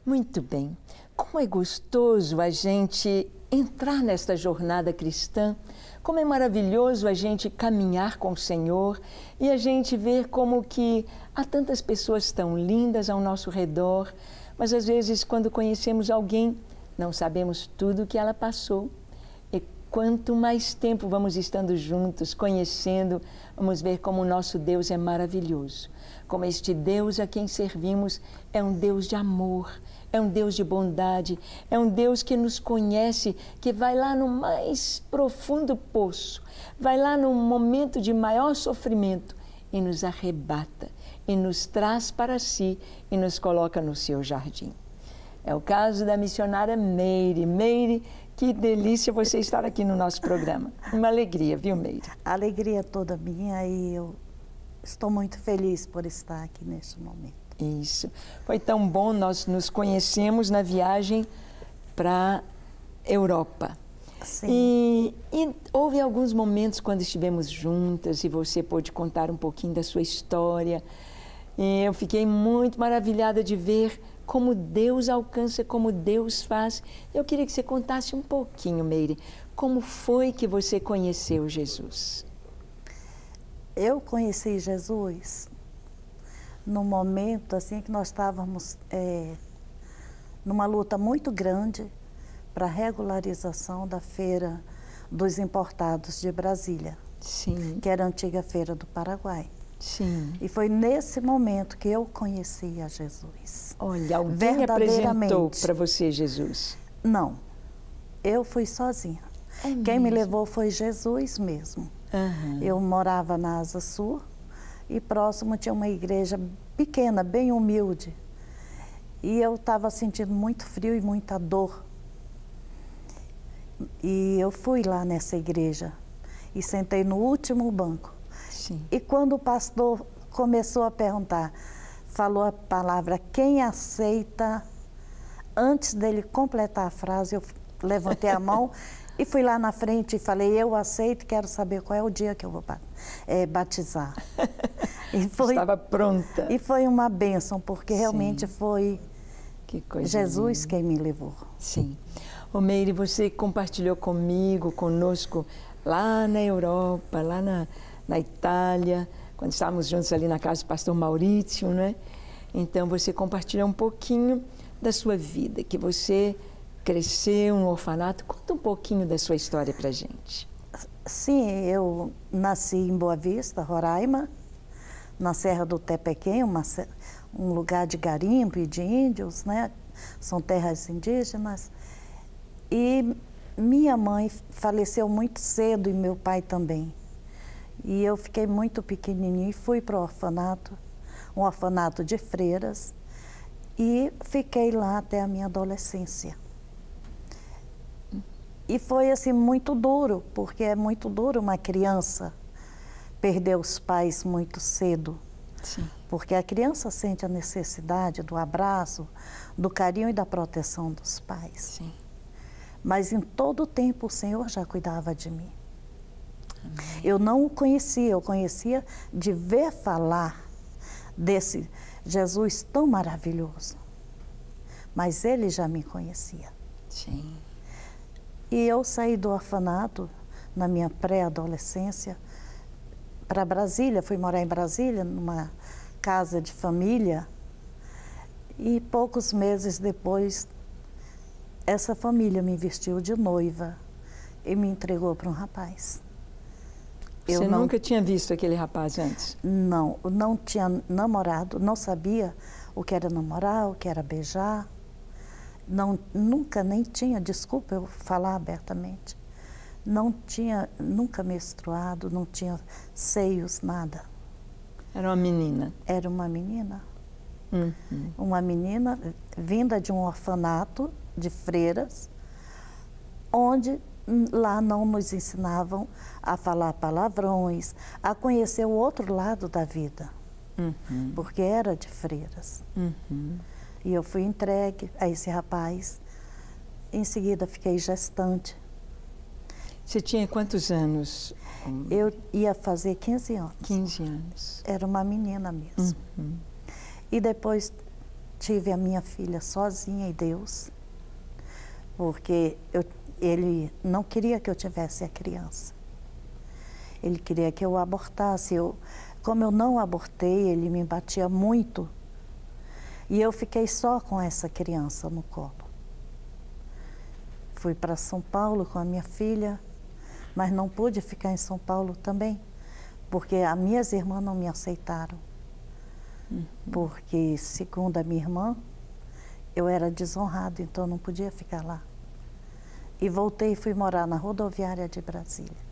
Muito bem. Como é gostoso a gente entrar nesta jornada cristã, como é maravilhoso a gente caminhar com o Senhor e a gente ver como que há tantas pessoas tão lindas ao nosso redor, mas às vezes quando conhecemos alguém, não sabemos tudo o que ela passou. E quanto mais tempo vamos estando juntos, conhecendo, vamos ver como o nosso Deus é maravilhoso. Como este Deus a quem servimos é um Deus de amor, é um Deus de bondade, é um Deus que nos conhece, que vai lá no mais profundo poço, vai lá no momento de maior sofrimento e nos arrebata, e nos traz para si e nos coloca no seu jardim. É o caso da missionária Meire. Meire, que delícia você estar aqui no nosso programa. Uma alegria, viu, Meire? A alegria é toda minha e eu estou muito feliz por estar aqui neste momento. Isso. Foi tão bom, nós nos conhecemos na viagem para a Europa. Sim. E houve alguns momentos quando estivemos juntas e você pôde contar um pouquinho da sua história. E eu fiquei muito maravilhada de ver como Deus alcança, como Deus faz. Eu queria que você contasse um pouquinho, Meire, como foi que você conheceu Jesus? Eu conheci Jesus no momento assim que nós estávamos numa luta muito grande para a regularização da Feira dos Importados de Brasília. Sim. Que era a antiga Feira do Paraguai. Sim. E foi nesse momento que eu conheci a Jesus. Olha, alguém apresentou para você Jesus? Não, eu fui sozinha. Quem me levou foi Jesus mesmo. Uhum. Eu morava na Asa Sul e próximo tinha uma igreja pequena, bem humilde. E eu estava sentindo muito frio e muita dor. E eu fui lá nessa igreja e sentei no último banco. Sim. E quando o pastor começou a perguntar, falou a palavra quem aceita, antes dele completar a frase, eu levantei a mão e fui lá na frente e falei, eu aceito, quero saber qual é o dia que eu vou batizar. E foi, estava pronta. E foi uma bênção, porque realmente Sim. foi que coisa Jesus linda. quem me levou. Sim. Ô Meire, você compartilhou conosco, lá na Europa, lá na Itália, quando estávamos juntos ali na casa do pastor Maurício, né? Então, você compartilhou um pouquinho da sua vida, que você cresceu no orfanato. Conta um pouquinho da sua história pra gente. Sim, eu nasci em Boa Vista, Roraima, na Serra do Tepequém, um lugar de garimpo e de índios, né? São terras indígenas. E minha mãe faleceu muito cedo e meu pai também. E eu fiquei muito pequenininha e fui para o orfanato, um orfanato de freiras, e fiquei lá até a minha adolescência. E foi assim muito duro, porque é muito duro uma criança perder os pais muito cedo. Sim. Porque a criança sente a necessidade do abraço, do carinho e da proteção dos pais. Sim. Mas em todo o tempo o Senhor já cuidava de mim. Amém. Eu não o conhecia, eu conhecia de ver falar desse Jesus tão maravilhoso. Mas ele já me conhecia. Sim. E eu saí do orfanato na minha pré-adolescência para Brasília, fui morar em Brasília, numa casa de família. E poucos meses depois, essa família me vestiu de noiva e me entregou para um rapaz. Você nunca tinha visto aquele rapaz antes? Não, não tinha namorado, não sabia o que era namorar, o que era beijar. Não, nunca nem tinha, desculpa eu falar abertamente, não tinha nunca menstruado, não tinha seios, nada. Era uma menina? Era uma menina. Uhum. Uma menina vinda de um orfanato de freiras, onde lá não nos ensinavam a falar palavrões, a conhecer o outro lado da vida, porque era de freiras. E eu fui entregue a esse rapaz, em seguida fiquei gestante. Você tinha quantos anos? Eu ia fazer 15 anos. 15 anos. Era uma menina mesmo. E depois tive a minha filha sozinha e Deus, porque ele não queria que eu tivesse a criança. Ele queria que eu abortasse. Como eu não abortei, ele me batia muito. E eu fiquei só com essa criança no colo. Fui para São Paulo com a minha filha, mas não pude ficar em São Paulo também, porque as minhas irmãs não me aceitaram. Porque, segundo a minha irmã, eu era desonrado, então não podia ficar lá. E voltei e fui morar na rodoviária de Brasília.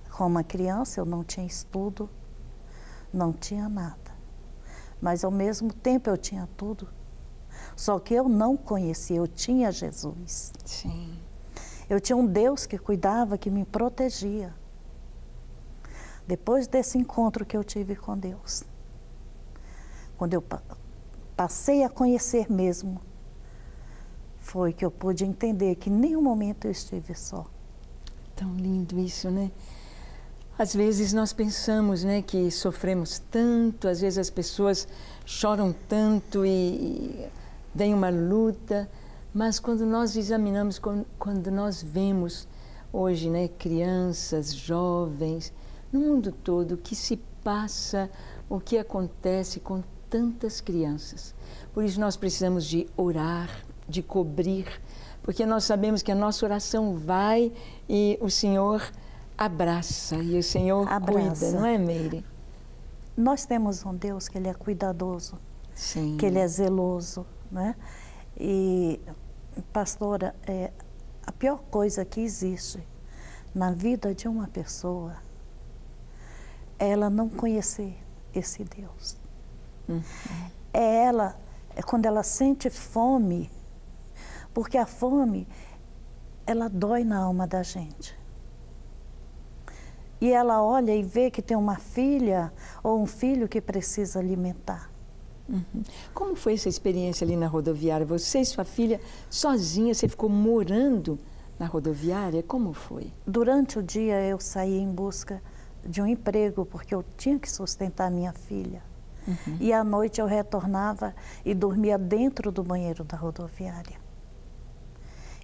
Como uma criança, eu não tinha estudo, não tinha nada. Mas, ao mesmo tempo, eu tinha tudo. Só que eu não conhecia, eu tinha Jesus. Sim. Eu tinha um Deus que cuidava, que me protegia. Depois desse encontro que eu tive com Deus, quando eu passei a conhecer mesmo, foi que eu pude entender que em nenhum momento eu estive só. Tão lindo isso, né? Às vezes nós pensamos, né, que sofremos tanto, às vezes as pessoas choram tanto e vem uma luta, mas quando nós examinamos, quando nós vemos hoje, né, crianças, jovens, no mundo todo, o que se passa, o que acontece com tantas crianças. Por isso nós precisamos de orar, de cobrir, porque nós sabemos que a nossa oração vai e o Senhor abraça e o Senhor cuida, não é, Meire? Nós temos um Deus que Ele é cuidadoso, Sim. Que Ele é zeloso, né? E, pastora, a pior coisa que existe na vida de uma pessoa é ela não conhecer esse Deus. É quando ela sente fome, porque a fome, ela dói na alma da gente. E ela olha e vê que tem uma filha ou um filho que precisa alimentar. Como foi essa experiência ali na rodoviária? Você e sua filha sozinha, você ficou morando na rodoviária? Como foi? Durante o dia eu saí em busca de um emprego, porque eu tinha que sustentar minha filha. E à noite eu retornava e dormia dentro do banheiro da rodoviária.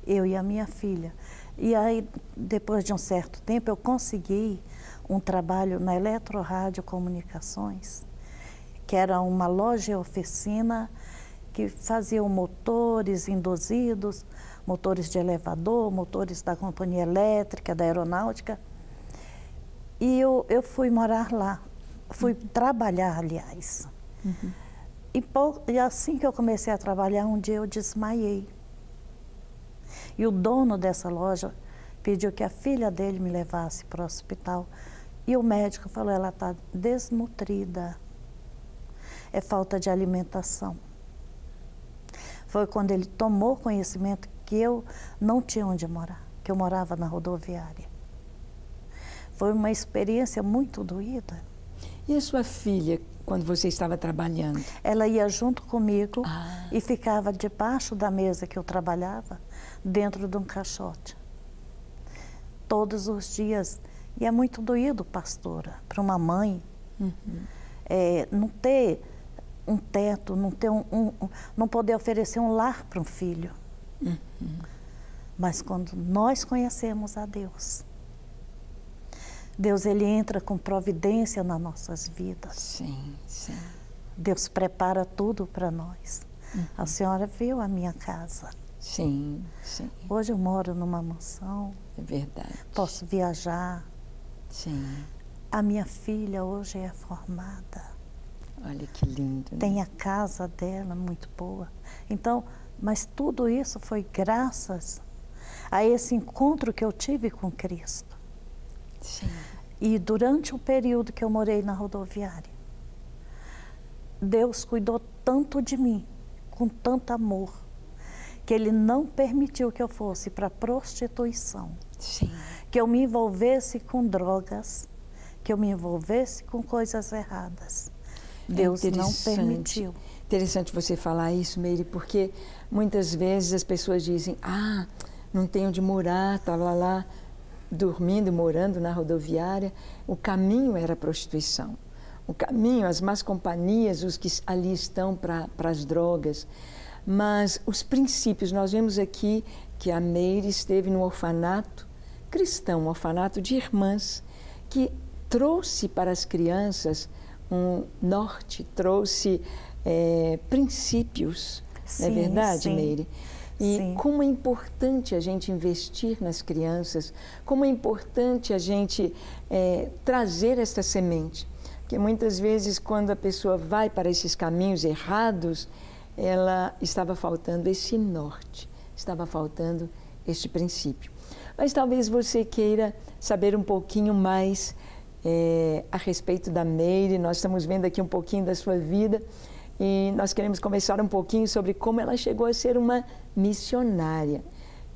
Eu e a minha filha. E aí, depois de um certo tempo, eu consegui um trabalho na Eletrorádio Comunicações, que era uma loja e oficina que faziam motores induzidos, motores de elevador, motores da companhia elétrica, da aeronáutica. E eu fui morar lá, fui trabalhar, aliás. E assim que eu comecei a trabalhar, um dia eu desmaiei. E o dono dessa loja pediu que a filha dele me levasse para o hospital. E o médico falou, ela está desnutrida, é falta de alimentação. Foi quando ele tomou conhecimento que eu não tinha onde morar, que eu morava na rodoviária. Foi uma experiência muito doída. E a sua filha, quando você estava trabalhando? Ela ia junto comigo e ficava debaixo da mesa que eu trabalhava, dentro de um caixote. Todos os dias. E é muito doído, pastora, para uma mãe não ter um teto, não ter não poder oferecer um lar para um filho. Mas quando nós conhecemos a Deus, Deus, Ele entra com providência nas nossas vidas. Sim, sim. Deus prepara tudo para nós. A senhora viu a minha casa. Sim, sim. Hoje eu moro numa mansão. É verdade. Posso viajar. Sim. A minha filha hoje é formada. Olha que lindo. Né? Tem a casa dela muito boa. Então, mas tudo isso foi graças a esse encontro que eu tive com Cristo. Sim. E durante o período que eu morei na rodoviária, Deus cuidou tanto de mim, com tanto amor, que Ele não permitiu que eu fosse para prostituição. Sim. Que eu me envolvesse com drogas, que eu me envolvesse com coisas erradas. Deus não permitiu. Interessante você falar isso, Meire, porque muitas vezes as pessoas dizem, não tem onde morar, estava lá dormindo, morando na rodoviária. O caminho era a prostituição. o caminho, as más companhias, os que ali estão para as drogas. Mas os princípios, nós vemos aqui que a Meire esteve no orfanato cristão, um orfanato de irmãs, que trouxe para as crianças um norte, trouxe princípios, não é verdade, sim. Meire? E Sim. como é importante a gente investir nas crianças, como é importante a gente trazer esta semente. Porque muitas vezes, quando a pessoa vai para esses caminhos errados, ela estava faltando esse norte, estava faltando este princípio. Mas talvez você queira saber um pouquinho mais a respeito da Meire. Nós estamos vendo aqui um pouquinho da sua vida e nós queremos conversar um pouquinho sobre como ela chegou a ser uma missionária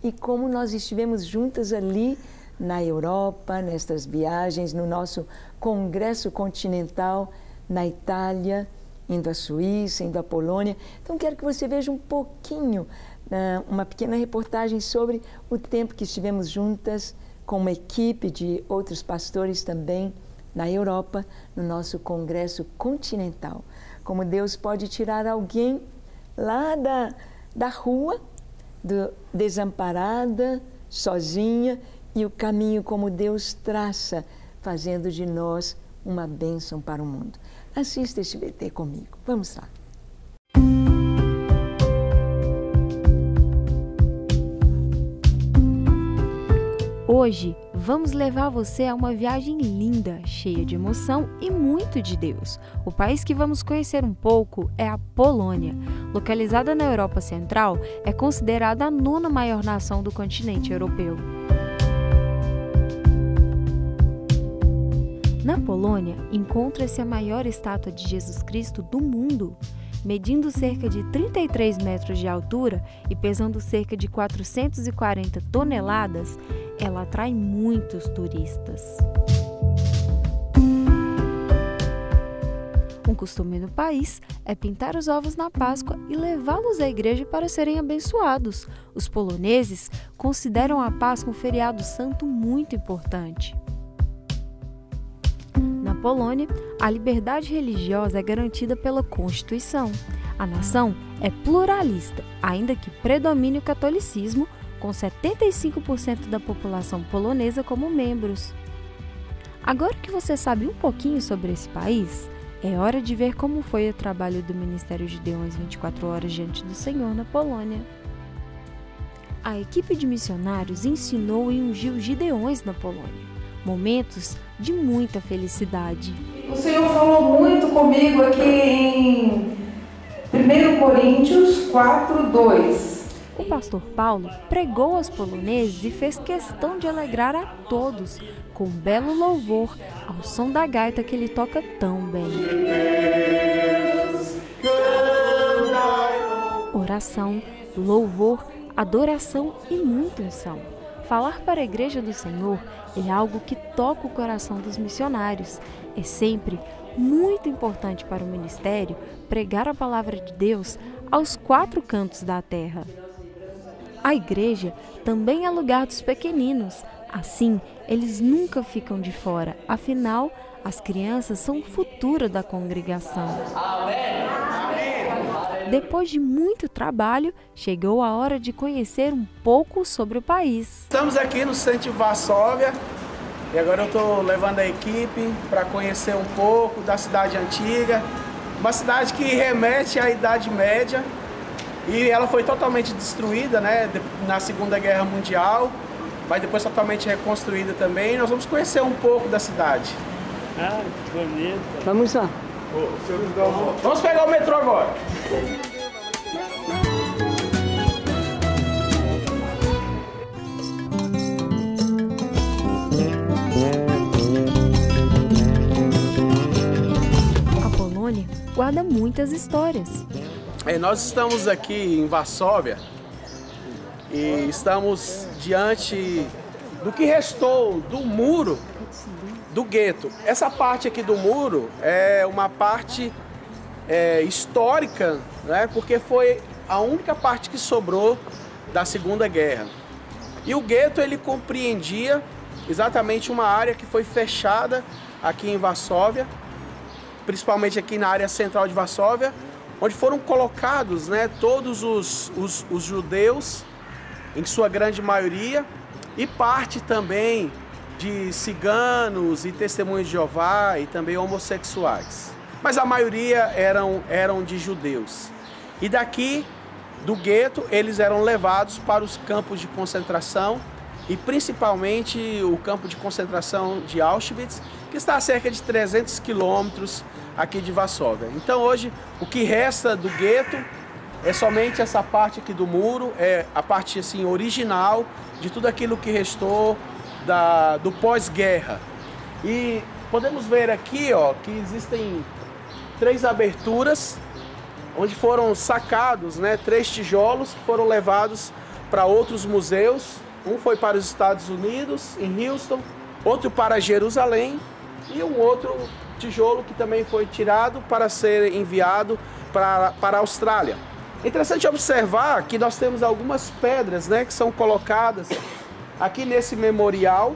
e como nós estivemos juntas ali na Europa, nestas viagens, no nosso congresso continental, na Itália, indo à Suíça, indo à Polônia. Então, quero que você veja um pouquinho, uma pequena reportagem sobre o tempo que estivemos juntas com uma equipe de outros pastores também na Europa, no nosso congresso continental. Como Deus pode tirar alguém lá da rua, desamparada, sozinha, e o caminho como Deus traça, fazendo de nós uma bênção para o mundo. Assista este VT comigo. Vamos lá. Hoje, vamos levar você a uma viagem linda, cheia de emoção e muito de Deus. O país que vamos conhecer um pouco é a Polônia. Localizada na Europa Central, é considerada a 9ª maior nação do continente europeu. Na Polônia, encontra-se a maior estátua de Jesus Cristo do mundo. Medindo cerca de 33 metros de altura e pesando cerca de 440 toneladas, ela atrai muitos turistas. Um costume no país é pintar os ovos na Páscoa e levá-los à igreja para serem abençoados. Os poloneses consideram a Páscoa um feriado santo muito importante. Na Polônia, a liberdade religiosa é garantida pela Constituição. A nação é pluralista, ainda que predomine o catolicismo, com 75% da população polonesa como membros. Agora que você sabe um pouquinho sobre esse país, é hora de ver como foi o trabalho do Ministério Gideões 24 Horas Diante do Senhor na Polônia. A equipe de missionários ensinou e ungiu Gideões na Polônia. Momentos de muita felicidade. O Senhor falou muito comigo aqui em 1 Coríntios 4:2. O pastor Paulo pregou aos poloneses e fez questão de alegrar a todos com um belo louvor ao som da gaita que ele toca tão bem. Oração, louvor, adoração e muita unção. Falar para a Igreja do Senhor é algo que toca o coração dos missionários. É sempre muito importante para o ministério pregar a palavra de Deus aos 4 cantos da terra. A igreja também é lugar dos pequeninos. Assim, eles nunca ficam de fora. Afinal, as crianças são o futuro da congregação. Depois de muito trabalho, chegou a hora de conhecer um pouco sobre o país. Estamos aqui no centro de Varsóvia e agora eu estou levando a equipe para conhecer um pouco da cidade antiga, uma cidade que remete à Idade Média e ela foi totalmente destruída, né, na Segunda Guerra Mundial, mas depois totalmente reconstruída também. Nós vamos conhecer um pouco da cidade. Ah, que bonito. Vamos lá. Vamos pegar o metrô agora. A Polônia guarda muitas histórias. Nós estamos aqui em Varsóvia e estamos diante do que restou do muro do gueto. Essa parte aqui do muro é uma parte histórica, né? Porque foi a única parte que sobrou da Segunda Guerra. E o gueto ele compreendia exatamente uma área que foi fechada aqui em Varsóvia principalmente aqui na área central de Varsóvia, onde foram colocados, né, todos os judeus, em sua grande maioria, e parte também de ciganos e testemunhas de Jeová e também homossexuais. Mas a maioria eram de judeus. E daqui, do gueto, eles eram levados para os campos de concentração, e principalmente o campo de concentração de Auschwitz, que está a cerca de 300 quilômetros aqui de Varsóvia. Então hoje o que resta do gueto é somente essa parte aqui do muro, é a parte assim original de tudo aquilo que restou do pós-guerra. E podemos ver aqui, ó, que existem 3 aberturas onde foram sacados, né, 3 tijolos que foram levados para outros museus. Um foi para os Estados Unidos, em Houston, outro para Jerusalém e um outro tijolo que também foi tirado para ser enviado para a Austrália. É interessante observar que nós temos algumas pedras, né, que são colocadas aqui nesse memorial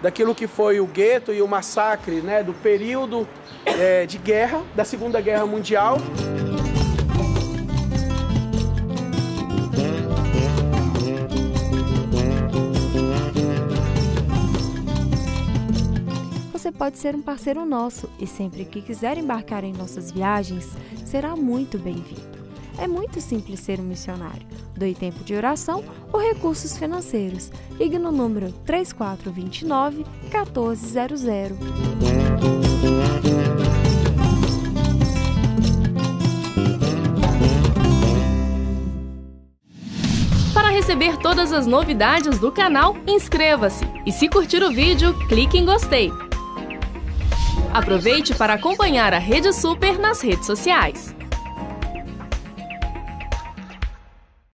daquilo que foi o gueto e o massacre, né, do período de guerra, da Segunda Guerra Mundial. Você pode ser um parceiro nosso e sempre que quiser embarcar em nossas viagens, será muito bem-vindo. É muito simples ser um missionário. Doe tempo de oração ou recursos financeiros. Ligue no número 3429-1400. Para receber todas as novidades do canal, inscreva-se e se curtir o vídeo, clique em gostei. Aproveite para acompanhar a Rede Super nas redes sociais.